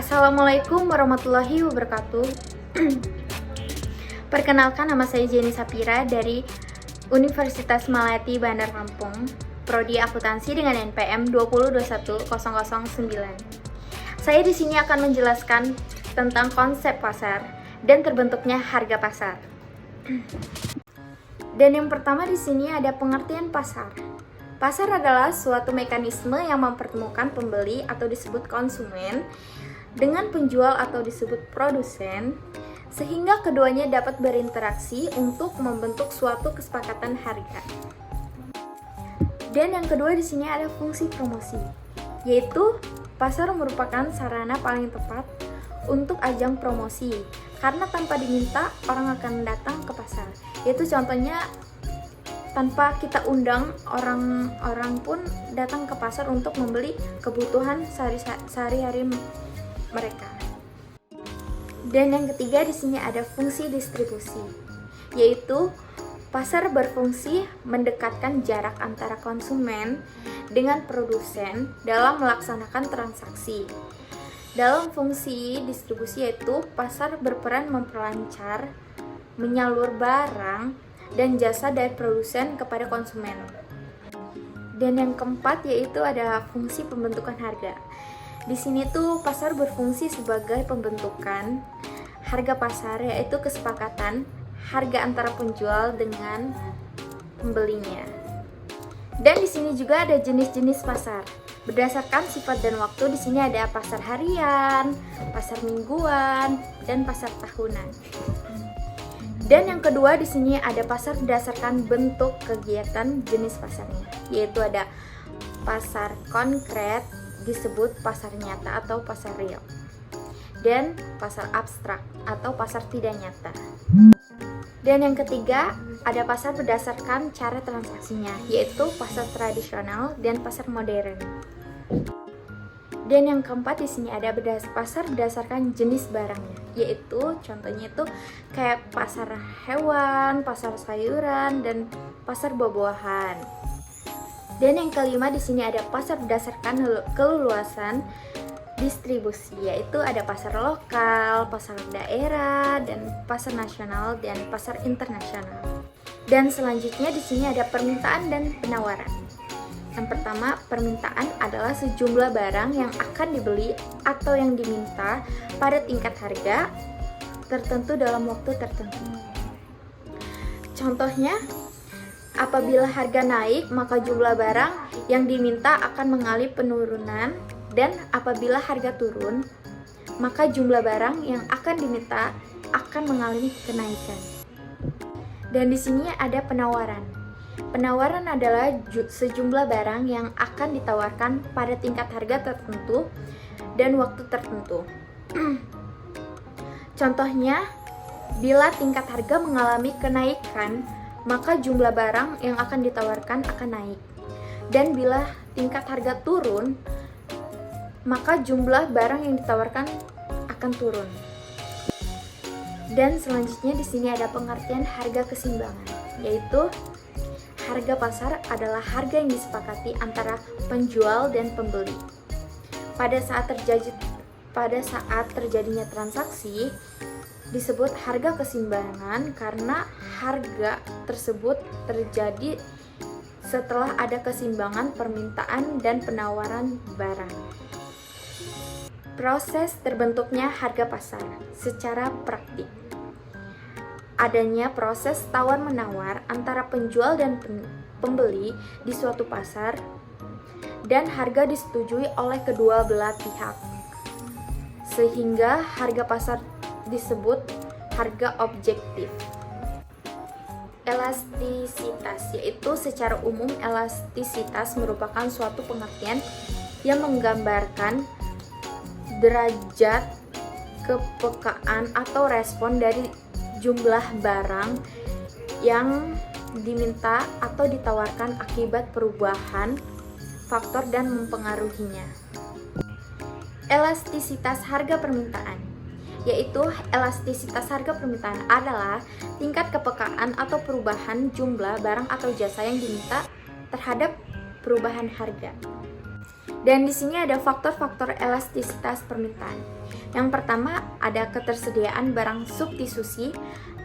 Assalamualaikum warahmatullahi wabarakatuh. Perkenalkan, nama saya Jenny Sapira dari Universitas Malati Bandar Lampung, Prodi Akuntansi dengan NPM 2021009. Saya di sini akan menjelaskan tentang konsep pasar dan terbentuknya harga pasar. Dan yang pertama di sini ada pengertian pasar. Pasar adalah suatu mekanisme yang mempertemukan pembeli atau disebut konsumen dengan penjual atau disebut produsen, sehingga keduanya dapat berinteraksi untuk membentuk suatu kesepakatan harga. Dan yang kedua di sini ada fungsi promosi, yaitu pasar merupakan sarana paling tepat untuk ajang promosi, karena tanpa diminta orang akan datang ke pasar. Yaitu contohnya tanpa kita undang, orang-orang pun datang ke pasar untuk membeli kebutuhan sehari-hari mereka. Dan yang ketiga di sini ada fungsi distribusi, yaitu pasar berfungsi mendekatkan jarak antara konsumen dengan produsen dalam melaksanakan transaksi. Dalam fungsi distribusi yaitu pasar berperan memperlancar, menyalur barang dan jasa dari produsen kepada konsumen. Dan yang keempat yaitu ada fungsi pembentukan harga. Di sini tuh pasar berfungsi sebagai pembentukan harga pasar, yaitu kesepakatan harga antara penjual dengan pembelinya. Dan di sini juga ada jenis-jenis pasar. Berdasarkan sifat dan waktu, di sini ada pasar harian, pasar mingguan, dan pasar tahunan. Dan yang kedua di sini ada pasar berdasarkan bentuk kegiatan jenis pasarnya, yaitu ada pasar konkret disebut pasar nyata atau pasar real, dan pasar abstrak atau pasar tidak nyata. Dan yang ketiga ada pasar berdasarkan cara transaksinya, yaitu pasar tradisional dan pasar modern. Dan yang keempat di sini ada pasar berdasarkan jenis barangnya, yaitu contohnya itu kayak pasar hewan, pasar sayuran, dan pasar buah-buahan. Dan yang kelima di sini ada pasar berdasarkan keleluasan distribusi, yaitu ada pasar lokal, pasar daerah, dan pasar nasional dan pasar internasional. Dan selanjutnya di sini ada permintaan dan penawaran. Yang pertama, permintaan adalah sejumlah barang yang akan dibeli atau yang diminta pada tingkat harga tertentu dalam waktu tertentu. Contohnya, apabila harga naik, maka jumlah barang yang diminta akan mengalami penurunan, dan apabila harga turun, maka jumlah barang yang akan diminta akan mengalami kenaikan. Dan di sini ada penawaran. Penawaran adalah sejumlah barang yang akan ditawarkan pada tingkat harga tertentu dan waktu tertentu. Contohnya, bila tingkat harga mengalami kenaikan, maka jumlah barang yang akan ditawarkan akan naik. Dan bila tingkat harga turun, maka jumlah barang yang ditawarkan akan turun. Dan selanjutnya di sini ada pengertian harga keseimbangan, yaitu harga pasar adalah harga yang disepakati antara penjual dan pembeli. Pada saat terjadinya transaksi disebut harga keseimbangan karena harga tersebut terjadi setelah ada keseimbangan permintaan dan penawaran barang. Proses terbentuknya harga pasar secara praktik. Adanya proses tawar-menawar antara penjual dan pembeli di suatu pasar, dan harga disetujui oleh kedua belah pihak, sehingga harga pasar disebut harga objektif. Elastisitas, yaitu secara umum elastisitas merupakan suatu pengertian yang menggambarkan derajat kepekaan atau respon dari jumlah barang yang diminta atau ditawarkan akibat perubahan faktor dan mempengaruhinya. Elastisitas harga permintaan, yaitu elastisitas harga permintaan adalah tingkat kepekaan atau perubahan jumlah barang atau jasa yang diminta terhadap perubahan harga. Dan di sini ada faktor-faktor elastisitas permintaan. Yang pertama ada ketersediaan barang substitusi.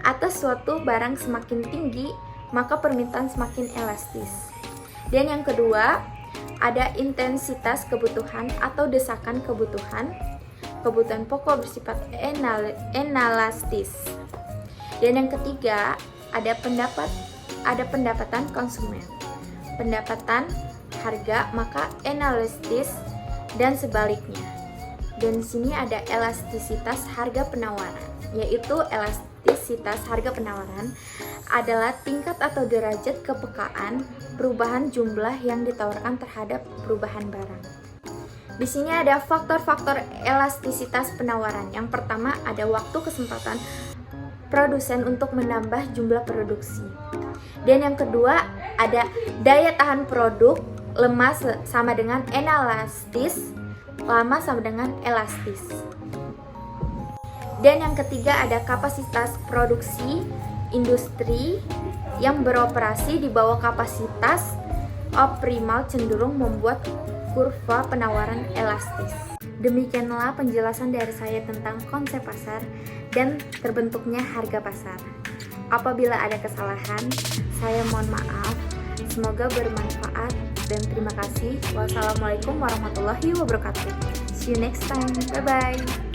Atas suatu barang semakin tinggi, maka permintaan semakin elastis. Dan yang kedua, ada intensitas kebutuhan atau desakan kebutuhan. Kebutuhan pokok bersifat inelastis. Dan yang ketiga, ada pendapatan konsumen. Pendapatan harga maka inelastis dan sebaliknya. Dan di sini ada elastisitas harga penawaran, yaitu elastisitas harga penawaran adalah tingkat atau derajat kepekaan perubahan jumlah yang ditawarkan terhadap perubahan barang. Di sini ada faktor-faktor elastisitas penawaran. Yang pertama ada waktu kesempatan produsen untuk menambah jumlah produksi. Dan yang kedua ada daya tahan produk, lemah sama dengan inelastis, lama sama dengan elastis. Dan yang ketiga ada kapasitas produksi industri yang beroperasi di bawah kapasitas optimal cenderung membuat kurva penawaran elastis. Demikianlah penjelasan dari saya tentang konsep pasar dan terbentuknya harga pasar. Apabila ada kesalahan, saya mohon maaf. Semoga bermanfaat dan terima kasih. Wassalamualaikum warahmatullahi wabarakatuh. See you next time. Bye-bye.